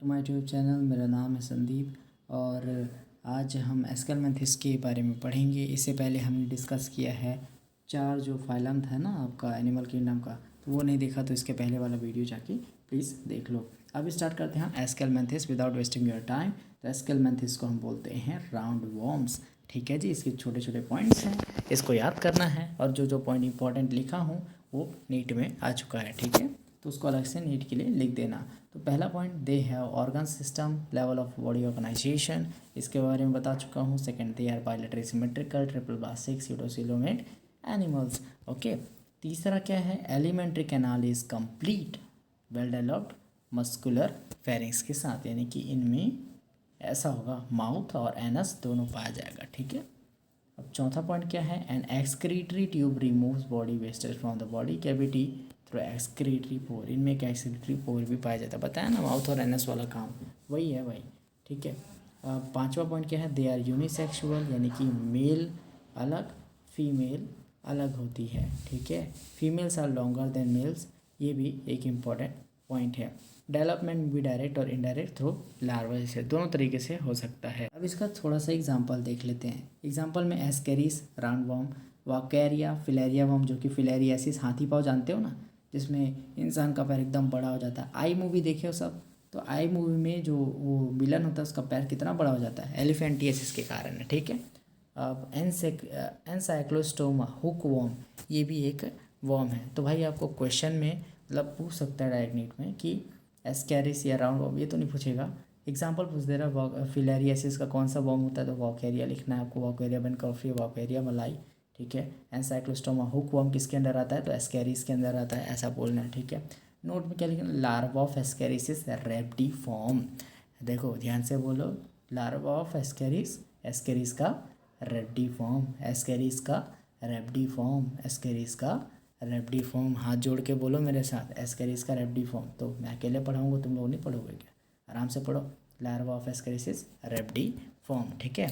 My YouTube channel. मेरा नाम है संदीप और आज हम एस्केलमेंथिस के बारे में पढ़ेंगे। इससे पहले हमने डिस्कस किया है 4 जो फाइलम था ना आपका एनिमल किंगडम का, तो वो नहीं देखा तो इसके पहले वाला वीडियो जाके प्लीज़ देख लो। अब स्टार्ट करते हैं Aschelminthes without wasting your time. तो एस्केलमेंथिस को हम बोलते हैं राउंड वॉर्म्स। ठीक है जी, इसके छोटे छोटे पॉइंट्स हैं, इसको याद करना है और जो जो पॉइंट इंपॉर्टेंट लिखा हूँ वो नीट में आ चुका है। ठीक है, तो उसको अलग से नीट के लिए लिख देना। तो पहला point, they have organ system level of body organisation, इसके बारे में बता चुका हूँ। Second, they are bilateral symmetrical triploblastic pseudocoelomate animals. Okay, तीसरा क्या है, alimentary canal is complete well developed muscular pharynx के साथ, यानी कि इनमें ऐसा होगा माउथ और एनस दोनों पाया जाएगा। ठीक है, अब चौथा पॉइंट क्या है, an excretory tube removes body wastage from the body cavity through excretory pore. इनमें एक एक्सक्रीटरी पोर भी पाया जाता है, बताया ना, माउथ और एनस वाला काम वही है भाई। ठीक है, पांचवा पॉइंट क्या है, दे आर यूनिसेक्सुअल, यानी कि मेल अलग फीमेल अलग होती है। ठीक है, females are longer than males, ये भी एक इम्पॉर्टेंट पॉइंट है। डेवलपमेंट भी डायरेक्ट और इनडायरेक्ट थ्रू लार्वा से दोनों तरीके से हो सकता है। अब इसका थोड़ा सा एग्जांपल देख लेते हैं। एग्जांपल में Ascaris round worm, Wuchereria filaria worm, जो कि फिलेरियासिस हाथी पाँव जानते हो ना, जिसमें इंसान का पैर एकदम बड़ा हो जाता है। आई मूवी देखे हो सब, तो आई मूवी में जो वो विलन होता है उसका पैर कितना बड़ा हो जाता है, एलिफेंटियसिस के कारण है। ठीक है, अब एनसाइक्लोस्टोमा हुक वॉर्म, ये भी एक वॉर्म है। तो भाई आपको क्वेश्चन में मतलब पूछ सकता है डायरेक्ट नीट में कि एस्कैरिस या राउंड वॉर्म, ये तो नहीं पूछेगा, एग्जाम्पल पूछ दे रहा। फिलेरियासिस का कौन सा वॉर्म होता है, तो वॉकेरिया लिखना है आपको, वॉकेरिया बेनकॉर्फी, वॉकेरिया मलाई। ठीक है, एनसाइक्लोस्टोमा हुक वॉर्म किसके अंदर आता है, तो एस्कैरिस के अंदर आता है, ऐसा बोलना है। ठीक है, नोट में क्या लिखना, लार्वा ऑफ एस्कैरिसिस रेप्टिफॉर्म। देखो ध्यान से बोलो, लार्वा ऑफ एस्कैरिस, एस्कैरिस का रेप्टिफॉर्म, एस्कैरिस का रेप्टिफॉर्म, एस्कैरिस का रेप्टिफॉर्म। हाथ जोड़ के बोलो मेरे साथ, एस्कैरिस का रेप्टिफॉर्म। तो मैं अकेले पढ़ाऊँगा, तुम लोग नहीं पढ़ोगे क्या, आराम से पढ़ो, लार्वा ऑफ एस्कैरिसिस रेप्टिफॉर्म। ठीक है,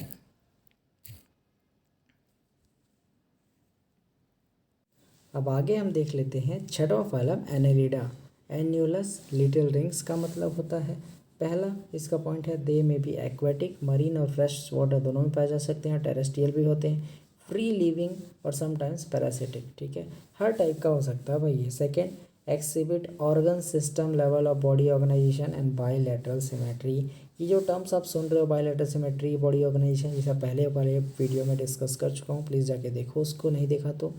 अब आगे हम देख लेते हैं छठवां phylum Annelida. Annulus little rings का मतलब होता है। पहला इसका पॉइंट है, दे में भी एक्वेटिक, मरीन और फ्रेश वाटर दोनों में पाए जा सकते हैं, टेरेस्ट्रियल भी होते हैं, फ्री लिविंग और समटाइम्स पैरासिटिक। ठीक है, हर टाइप का हो सकता है भाई ये। Second, exhibit organ system level of body organisation and bilateral symmetry. ये जो टर्म्स आप सुन रहे हो, बायलैटरल सिमेट्री, बॉडी ऑर्गेनाइजेशन, ये सब पहले वाले वीडियो में डिस्कस कर चुका हूँ, प्लीज़ जाके देखो उसको, नहीं देखा तो।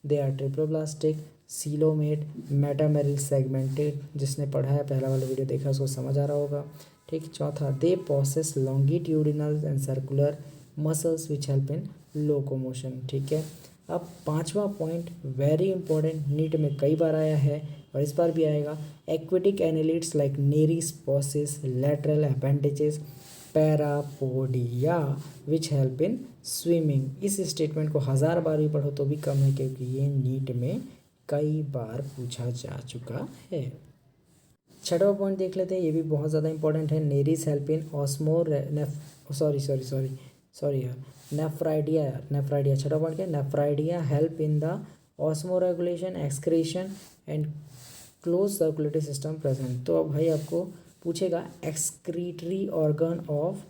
They are triploblastic, coelomate, metamerically segmented, जिसने पढ़ा है पहला वाला वीडियो देखा उसको समझ आ रहा होगा। ठीक, चौथा, they possess longitudinal and circular muscles which help in locomotion. ठीक है, अब पांचवा पॉइंट वेरी इंपॉर्टेंट, नीट में कई बार आया है और इस बार भी आएगा। Aquatic annelids like Nereis possess lateral appendages parapodia which help in swimming. इस स्टेटमेंट को 1000 बार भी पढ़ो तो भी कम है, क्योंकि ये नीट में कई बार पूछा जा चुका है। छठवां पॉइंट देख लेते हैं, ये भी बहुत ज़्यादा इंपॉर्टेंट है। नेरिस हेल्प इन नेफ्राइडिया, नेफ्राइडिया छठवां पॉइंट क्या है, nephridia help in the osmo regulation, excretion and close circulatory system present. तो अब भाई आपको पूछेगा एक्सक्रीटरी ऑर्गन ऑफ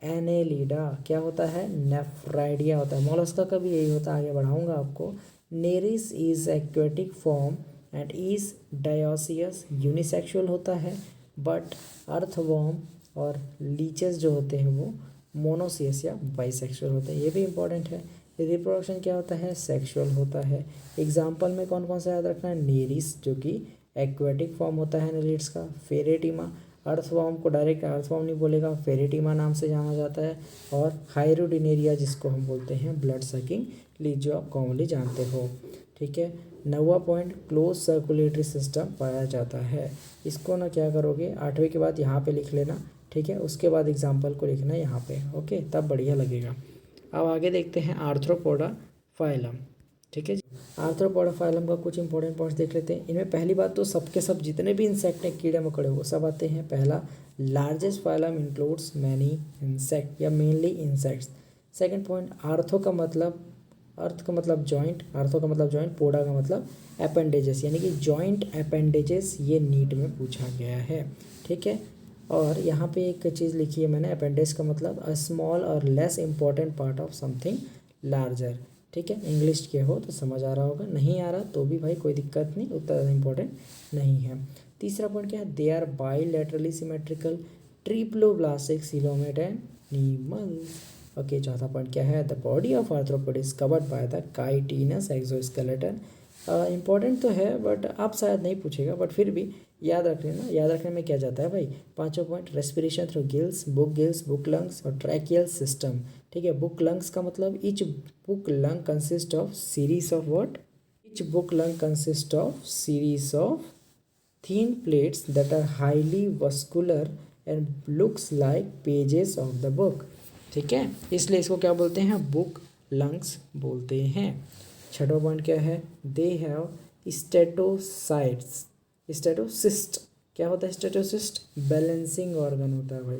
एनेलिडा क्या होता है, नेफ्राइडिया होता है। मोलस्का का भी यही होता है, आगे बढ़ाऊंगा आपको। Nereis is aquatic form and is dioecious, unisexual होता है, बट अर्थवॉर्म और लीचेस जो होते हैं वो मोनोसियस या बाइसेक्सुअल होते हैं, ये भी इंपॉर्टेंट है। रिप्रोडक्शन क्या होता है, सेक्सुअल होता है। एग्जाम्पल में कौन कौन सा याद रखना है, नेरिस जो कि एक्वेटिक फॉर्म होता है एनालिड्स का, फेरेटिमा, अर्थवॉर्म को डायरेक्ट अर्थवॉर्म नहीं बोलेगा, फेरेटिमा नाम से जाना जाता है, और हाइरोडिनेरिया जिसको हम बोलते हैं ब्लड सकिंग लीच, जो आप कॉमनली जानते हो। ठीक है, नौवां पॉइंट, क्लोज सर्कुलेटरी सिस्टम पाया जाता है। इसको ना क्या करोगे, 8वें के बाद यहाँ पे लिख लेना। ठीक है, उसके बाद एग्जाम्पल को लिखना यहाँ पे, ओके, तब बढ़िया लगेगा। अब आगे देखते हैं आर्थ्रोपोडा फाइलम। ठीक है जी, आर्थ्रोपोडा फाइलम का कुछ इंपॉर्टेंट पॉइंट्स देख लेते हैं। इनमें पहली बात तो सबके सब जितने भी इंसेक्ट हैं, कीड़े मकोड़े, वो सब आते हैं। पहला, largest phylum includes many insect या mainly insects. Second point, arthro का मतलब, अर्थ का मतलब जॉइंट, आर्थो का मतलब जॉइंट, पोडा का मतलब अपेंडेजेस, यानी कि जॉइंट अपेंडेजेस, ये नीट में पूछा गया है। ठीक है, और यहाँ पे एक चीज़ लिखी है मैंने, अपेंडिक्स का मतलब अ स्मॉल और less important part of something larger. ठीक है, इंग्लिश के हो तो समझ आ रहा होगा, नहीं आ रहा तो भी भाई कोई दिक्कत नहीं, उतना ज़्यादा इम्पोर्टेंट नहीं है। तीसरा पॉइंट क्या है, they are bilaterally symmetrical triploblastic coelomate and animals. Okay, चौथा पॉइंट क्या है, the body of arthropod is covered by the chitinous exoskeleton. Important तो है बट आप शायद नहीं पूछेगा, बट फिर भी याद रख लेना। याद रखने में क्या जाता है भाई, पांचों point, respiration through gills, book lungs और ट्रैकियल सिस्टम। ठीक है, बुक लंग्स का मतलब each book lung consist of series of what, each book lung consist of series of thin plates that are highly vascular and looks like pages of the book। ठीक है, इसलिए इसको क्या बोलते हैं, बुक लंग्स बोलते हैं। छठा पॉइंट क्या है, दे हैव स्टेटोसाइट्स, स्टेटोसिस्ट। क्या होता है स्टेटोसिस्ट, बैलेंसिंग ऑर्गन होता है भाई,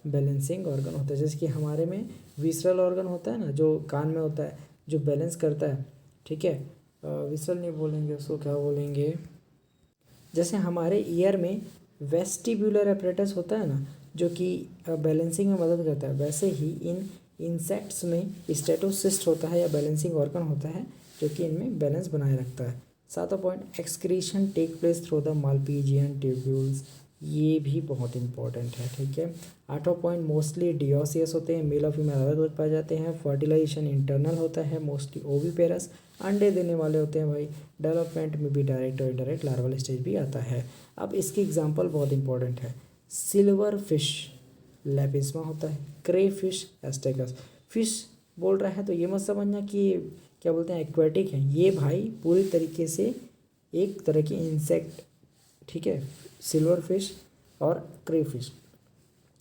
बैलेंसिंग ऑर्गन होता है। जैसे कि हमारे में विसरल ऑर्गन होता है ना, जो कान में होता है, जो बैलेंस करता है। ठीक है, विसरल नहीं बोलेंगे उसको, क्या बोलेंगे, जैसे हमारे ईयर में वेस्टिब्यूलर अपरेटस होता है ना, जो कि बैलेंसिंग में मदद करता है, वैसे ही इन इंसेक्ट्स में स्टेटोसिस्ट होता है या बैलेंसिंग ऑर्गन होता है, जो कि इनमें बैलेंस बनाए रखता है। सातवां point, excretion take place through the Malpighian tubules, ये भी बहुत इंपॉर्टेंट है। ठीक है, आठवां पॉइंट, मोस्टली डियोसियस होते हैं, मेल और फीमेल अलग अलग पाए जाते हैं। फर्टिलाइजेशन इंटरनल होता है, मोस्टली ओवीपेरस, अंडे देने वाले होते हैं भाई। डेवलपमेंट में भी डायरेक्ट और इनडायरेक्ट लार्वल स्टेज भी आता है। अब इसकी एग्जांपल बहुत इंपॉर्टेंट है, सिल्वर फिश लेपिस्मा होता है, क्रे फिश एस्टेगस। फिश बोल रहा है तो ये मत समझना कि क्या बोलते हैं एक्वेटिक है, ये भाई पूरी तरीके से एक तरह की इंसेक्ट। ठीक है, सिल्वर फिश और क्रे फिश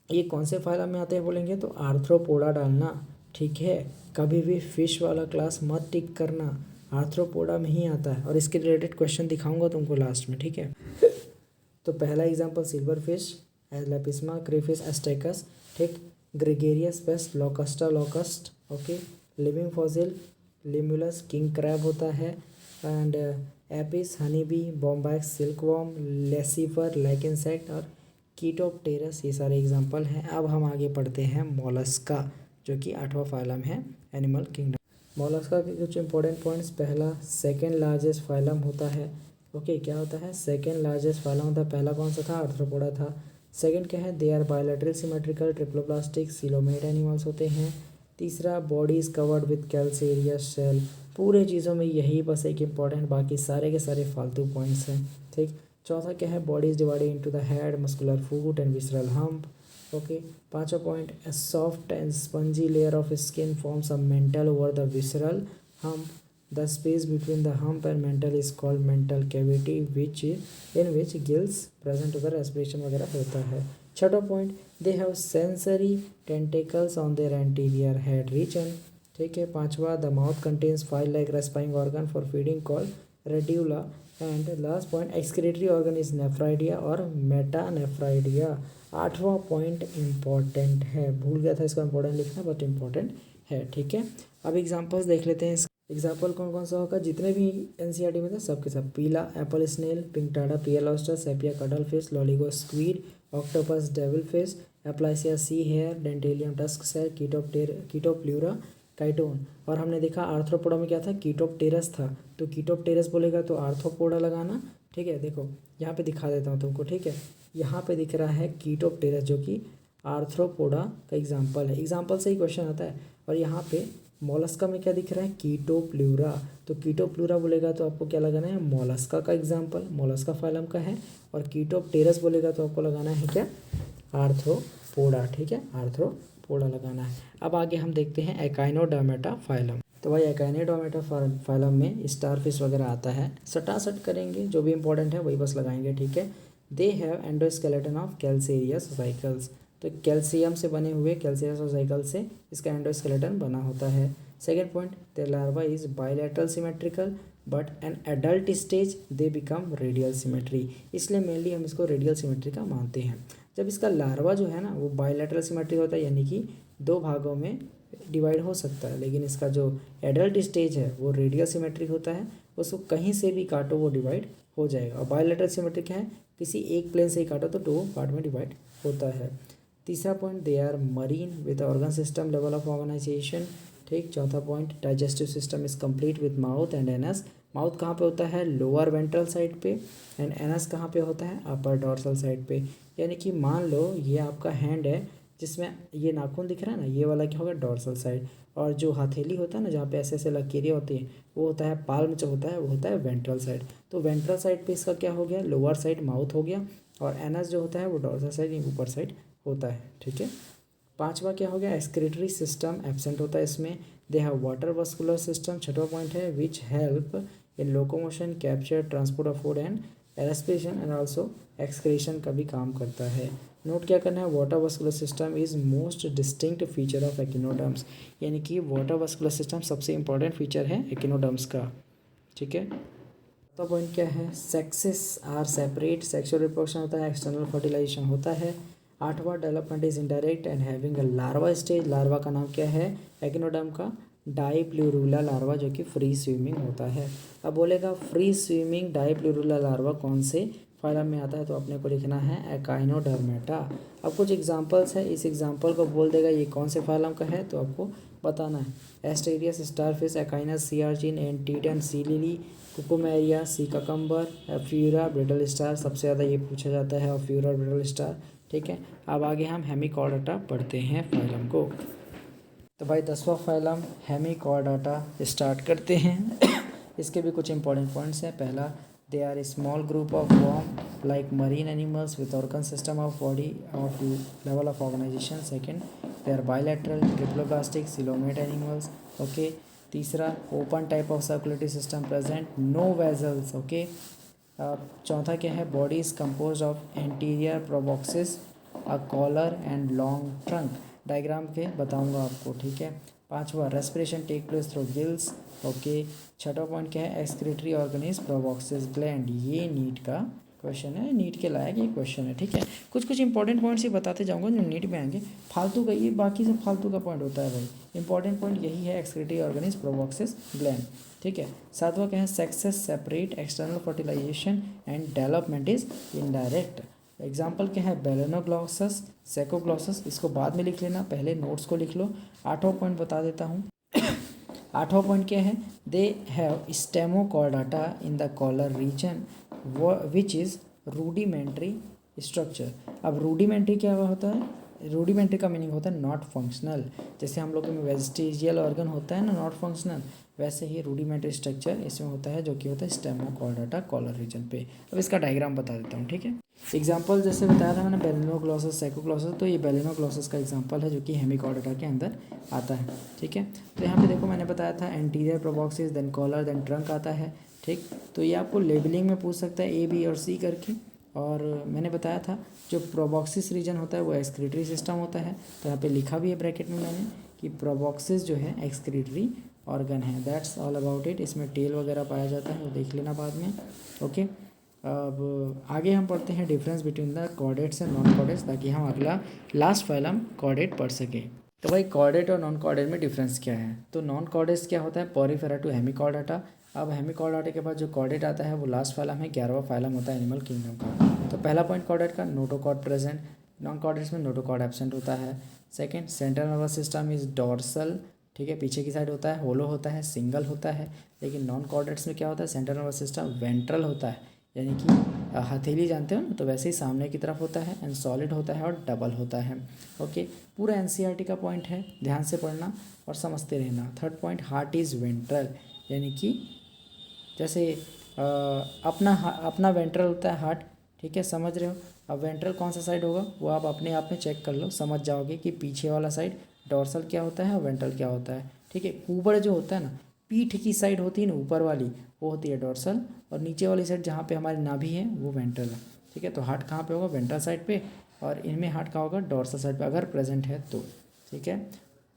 ये कौन से फाइलम में आते हैं बोलेंगे तो आर्थ्रोपोडा डालना। ठीक है, कभी भी फिश वाला क्लास मत टिक करना, आर्थ्रोपोडा में ही आता है, और इसके रिलेटेड क्वेश्चन दिखाऊंगा तुमको लास्ट में। ठीक है, तो पहला example silver fish लेपिस्मा, crayfish Astacus. ठीक, gregarious paste लोकस्टा locust. Okay, living fossil Limulus king crab होता है, and Apis honey bee, Bombax silkworm, Laccifer lac insect और कीटोप्टेरस, ये सारे एग्जांपल हैं। अब हम आगे पढ़ते हैं मोलस्का, जो कि आठवां फाइलम है एनिमल किंगडम। मोलस्का के कुछ इंपॉर्टेंट पॉइंट्स, पहला सेकेंड लार्जेस्ट फाइलम होता है। ओके, क्या होता है, सेकेंड लार्जेस्ट फाइलम होता है। पहला कौन सा था, आर्थ्रोपोडा था। सेकेंड क्या है, they are bilateral symmetrical triploblastic coelomate animals होते हैं। तीसरा, body is covered with calcareous shell. पूरे चीज़ों में यही बस एक इंपॉर्टेंट, बाकी सारे के सारे फालतू पॉइंट्स हैं। ठीक, चौथा क्या है, body is divided into the head, muscular foot and visceral hump. Okay, पांचवा point, a soft and spongy layer of skin forms a mantle over the visceral hump. The space between the hump and mantle is called mantle cavity, which in which gills present होकर respiration वगैरह होता है। छठा point, they have sensory tentacles on their anterior head region. ठीक है, पांचवा, the mouth contains 5 like rasping organ for feeding called radula. And last point, excretory organ is nephridia और metanephridia. आठवां पॉइंट इंपॉर्टेंट है, भूल गया था इसका इंपॉर्टेंट लिखना, बट इंपॉर्टेंट है। ठीक है, अब एग्जांपल्स देख लेते हैं। एग्जाम्पल कौन कौन सा होगा, जितने भी एनसीईआरटी में थे सबके सब, Pila apple snail, Pinctada, pearl oyster, Sepia cuttle fish, Loligo squid, octopus devil fish, Aplysia sea hare, Dentalium tusk shell, Chaetopleura, chiton. और हमने देखा आर्थ्रोपोडा में क्या था, कीटोप्टेरस था, तो कीटोप्टेरस बोलेगा तो आर्थ्रोपोडा लगाना। ठीक है, देखो यहाँ पे दिखा देता हूँ तुमको। ठीक है, यहाँ पे दिख रहा है कीटोप्टेरस, जो कि आर्थ्रोपोडा का एग्जाम्पल है, एग्जाम्पल से ही क्वेश्चन आता है। और यहाँ पे मोलस्का में क्या दिख रहा है, कीटोप्ल्यूरा, तो कीटोप्ल्यूरा बोलेगा तो आपको क्या लगाना है, मोलस्का का एग्जाम्पल, मोलस्का फाइलम का है। और कीटोप्टेरस बोलेगा तो आपको लगाना है क्या, आर्थ्रोपोडा। ठीक है, आर्थ्रोपोडा लगाना है। अब आगे हम देखते हैं एकाइनोडर्मेटा फाइलम। तो भाई एकाइनोडर्मेटा फाइलम में स्टारफिश वगैरह आता है, सटासट करेंगे, जो भी इंपॉर्टेंट है वही बस लगाएंगे। ठीक है, they have endoskeleton of calcareous cycles, तो कैल्शियम से बने हुए कैल्शियस साइकिल से इसका एंडोस्केलेटन बना होता है। Second point, the larva is bilateral symmetrical but an adult stage they become radial symmetry, इसलिए मेनली हम इसको रेडियल सिमेट्री का मानते हैं। जब इसका लार्वा जो है ना वो बायलैटरल सिमेट्री होता है, यानी कि दो भागों में डिवाइड हो सकता है, लेकिन इसका जो एडल्ट स्टेज है वो रेडियल सिमेट्री होता है, उसको कहीं से भी काटो वो डिवाइड हो जाएगा। और बायलैटरल सिमेट्री क्या है, किसी एक प्लेन से ही काटो तो दो पार्ट में डिवाइड होता है। तीसरा point, they are marine with organ system level of organisation. ठीक। चौथा point, digestive system is complete with mouth and anus. Mouth कहाँ पे होता है? लोअर वेंट्रल साइड पे। एंड एनस कहाँ पे होता है? अपर डॉर्सल साइड पे। यानी कि मान लो ये आपका हैंड है जिसमें ये नाखून दिख रहा है ना, ये वाला क्या होगा? Dorsal side. और जो हथेली होता है ना, जहाँ पे ऐसे ऐसे लकीरें होती हैं, वो होता है पाल्म, जो होता है वो होता है वेंट्रल साइड। तो वेंट्रल साइड पे इसका क्या हो गया? लोअर साइड माउथ हो गया। और एनस जो होता है वो डॉर्सल साइड, ऊपर साइड होता है। ठीक है। पांचवा क्या हो गया? एक्सक्रीटरी सिस्टम एब्सेंट होता है इसमें। They have water vascular system. छठवां पॉइंट है which help in locomotion, capture, transport of food and respiration and also excretion का भी काम करता है। नोट क्या करना है? Water vascular system is most distinct feature of echinoderms. यानी कि वाटर वस्कुलर सिस्टम सबसे इंपॉर्टेंट फीचर है एकिनोडर्म्स का। ठीक है। तो पॉइंट क्या है? Sexes are separate. Sexual reproduction होता है, एक्सटर्नल फर्टिलाइजेशन होता है। आठवां, development is indirect and having a larva stage. Larva का नाम क्या है एकिनोडर्म का? डाईप्लूरुला लार्वा, जो कि फ्री स्विमिंग होता है। अब बोलेगा फ्री स्विमिंग डाईप्लूरुला लार्वा कौन से फाइलम में आता है? तो अपने को लिखना है एकाइनोडर्मेटा। अब कुछ एग्जांपल्स है, इस एग्जांपल को बोल देगा ये कौन से फाइलम का है, तो आपको बताना है। एस्टेरियस, स्टारफिश, एकाइनस, सी आर्चिन, एंटीडन, सी लिली, कुकुमेरिया, सी ककम्बर, फ्यूरा, ब्रिटल स्टार। सबसे ज़्यादा ये पूछा जाता है, और फ्यूरा, ब्रिटल स्टार। ठीक है। अब आगे हम हेमिकॉर्डाटा पढ़ते हैं फाइलम को। तो भाई 10वां फाइलम हेमिकॉर्डाटा स्टार्ट करते हैं। इसके भी कुछ इंपॉर्टेंट पॉइंट्स हैं। पहला, they are a small group of worm like marine animals with organ system of body of level of organisation. Second, they are bilateral triploblastic coelomate animals. Okay. तीसरा, open type of circulatory system present, no vessels. Okay. चौथा क्या है? Body is composed of anterior proboscis, a collar and long trunk. Diagram पे बताऊंगा आपको। ठीक है। पांचवा, respiration take place through gills. Okay. छठा पॉइंट क्या है? Excretory organ is proboscis gland. ये नीट का क्वेश्चन है, नीट के लायक ये क्वेश्चन है। ठीक है। कुछ कुछ इंपॉर्टेंट पॉइंट्स ही बताते जाऊंगा जो नीट में आएंगे। फालतू का ये बाकी सब फालतू का पॉइंट होता है भाई। इंपॉर्टेंट पॉइंट यही है, एक्सक्रीटरी ऑर्गेनिज प्रोबॉक्सिस ग्लैंड। ठीक है। सातवां क्या है? Sexes separate, external fertilisation and development is indirect. Example क्या है? Balanoglossus, Saccoglossus. इसको बाद में लिख लेना, पहले नोट्स को लिख लो। आठवां पॉइंट बता देता हूँ। आठवां पॉइंट क्या है? They have stomochordata in the collar region which is rudimentary structure. अब रूडिमेंट्री क्या होता है? रूडिमेंट्री का मीनिंग होता है नॉट फंक्शनल। जैसे हम लोगों में वेजिटेरियल ऑर्गन होता है ना, नॉट फंक्शनल, वैसे ही रूडिमेंट्री स्ट्रक्चर इसमें होता है, जो कि होता है स्टेमोकॉर्डाटा कॉलर रीजन पे। अब इसका डायग्राम बता देता हूँ। ठीक है। एग्जाम्पल जैसे बताया था मैंने, बेलेनोग्लॉसस, सेकोग्लॉसस, तो ये बेलेनोग्लॉसस का एग्जाम्पल है, जो कि हेमिकॉर्डाटा के अंदर आता है। ठीक है। तो यहाँ पे देखो मैंने बताया था anterior proboscis, then collar, then trunk आता है। ठीक। तो ये आपको लेबलिंग में पूछ सकता है, ए, बी और सी करके। और मैंने बताया था जो प्रोबॉक्सिस रीजन होता है वो एक्सक्रीटरी सिस्टम होता है। तो यहाँ पे लिखा भी है ब्रैकेट में मैंने कि प्रोबॉक्सिस जो है एक्सक्रीटरी ऑर्गन है। That's all about it. इसमें टेल वगैरह पाया जाता है, वो देख लेना बाद में। ओके। अब आगे हम पढ़ते हैं difference between the chordates and non chordates, ताकि हम अगला लास्ट फाइलम कॉर्डेट पढ़ सकें। तो भाई कॉर्डेट और नॉन कॉर्डेट में डिफरेंस क्या है? तो नॉन कॉर्डेट्स क्या होता है? Porifera to Hemichordata. अब हेमिकॉर्डाटा के बाद जो कॉर्डेट आता है वो लास्ट फाइलम है, 11वां फाइलम होता है एनिमल किंगडम का। तो पहला पॉइंट कॉर्डेट का, नोटोकॉर्ड प्रेजेंट। नॉन कॉर्डेट्स में नोटोकॉर्ड एब्सेंट होता है। Second, central nervous system is dorsal. ठीक है, पीछे की साइड होता है, होलो होता है, सिंगल होता है। लेकिन नॉन कॉर्डेट्स में क्या होता है? सेंट्रल नर्वस सिस्टम वेंट्रल होता है, यानी कि हथेली जानते हो ना, तो वैसे ही सामने की तरफ होता है, एंड सॉलिड होता है और डबल होता है। ओके। पूरा एनसीईआरटी का पॉइंट है, ध्यान से पढ़ना और समझते रहना। Third point, heart is ventral, यानी कि जैसे अपना वेंट्रल होता है हार्ट। ठीक है, समझ रहे हो? अब वेंट्रल कौन सा साइड होगा वो आप अपने आप में चेक कर लो, समझ जाओगे कि पीछे वाला साइड डॉर्सल क्या होता है और वेंट्रल क्या होता है। ठीक है। ऊपर जो होता है ना, पीठ की साइड होती है ना ऊपर वाली, वो होती है डॉर्सल, और नीचे वाली साइड जहाँ पे हमारी नाभि है वो वेंट्रल है। ठीक है। तो हार्ट कहाँ पे होगा? वेंट्रल साइड पे, और इनमें हार्ट कहाँ होगा? डॉर्सल साइड पे, अगर प्रेजेंट है तो। ठीक है।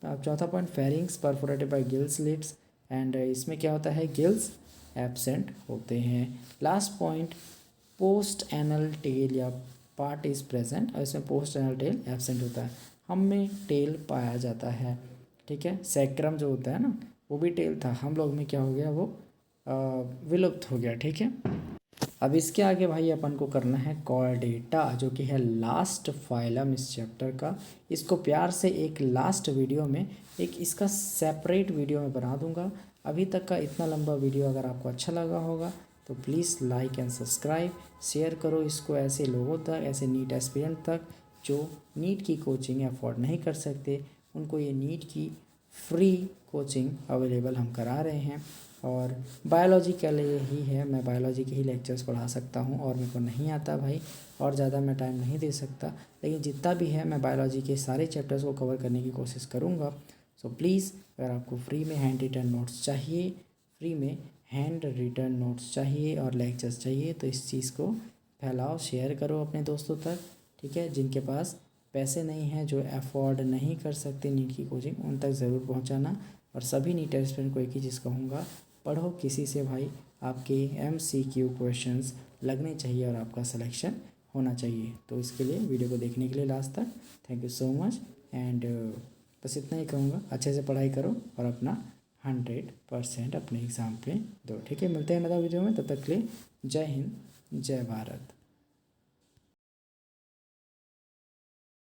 अब चौथा point, pharynx perforated by gills slits, and इसमें क्या होता है? गिल्स एब्सेंट होते हैं। Last point, post anal tail या पार्ट इज प्रेजेंट, और इसमें पोस्ट एनल टेल एब्सेंट होता है। हम में टेल पाया जाता है। ठीक है। सैक्रम जो होता है ना, वो भी टेल था, हम लोग में क्या हो गया? वो विलुप्त हो गया। ठीक है। अब इसके आगे भाई अपन को करना है कॉर्डेटा, जो कि है लास्ट फाइलम इस चैप्टर का। इसको प्यार से एक लास्ट वीडियो में, एक इसका सेपरेट वीडियो में बना दूंगा। अभी तक का इतना लंबा वीडियो अगर आपको अच्छा लगा होगा तो please like and subscribe, share करो इसको ऐसे लोगों तक, ऐसे नीट एस्पिरेंट तक जो नीट की कोचिंग अफोर्ड नहीं कर सकते। उनको ये नीट की फ्री कोचिंग अवेलेबल हम करा रहे हैं। और बायोलॉजी के लिए ही है, मैं बायोलॉजी के ही लेक्चर्स पढ़ा सकता हूँ और मेरे को नहीं आता भाई, और ज़्यादा मैं टाइम नहीं दे सकता, लेकिन जितना भी है मैं बायोलॉजी के सारे चैप्टर्स को कवर करने की कोशिश करूँगा। सो प्लीज़, अगर आपको फ्री में हैंड रिटन नोट्स चाहिए, फ्री में हैंड रिटन नोट्स चाहिए और लेक्चर्स चाहिए, तो इस चीज़ को फैलाओ, शेयर करो अपने दोस्तों तक, ठीक है। जिनके पास पैसे नहीं हैं, जो अफोर्ड नहीं कर सकते नीट की कोचिंग, उन तक ज़रूर पहुंचाना। और सभी नीट एस्पिरेंट को एक ही चीज़ कहूँगा, पढ़ो किसी से भाई, आपके MCQ क्वेश्चंस लगने चाहिए और आपका सिलेक्शन होना चाहिए। तो इसके लिए वीडियो को देखने के लिए लास्ट तक thank you so much. And बस इतना ही कहूँगा, अच्छे से पढ़ाई करो और अपना 100% अपने एग्ज़ाम पे दो, ठीक है। मिलते हैं नया वीडियो में, तब तक के लिए जय हिंद, जय भारत।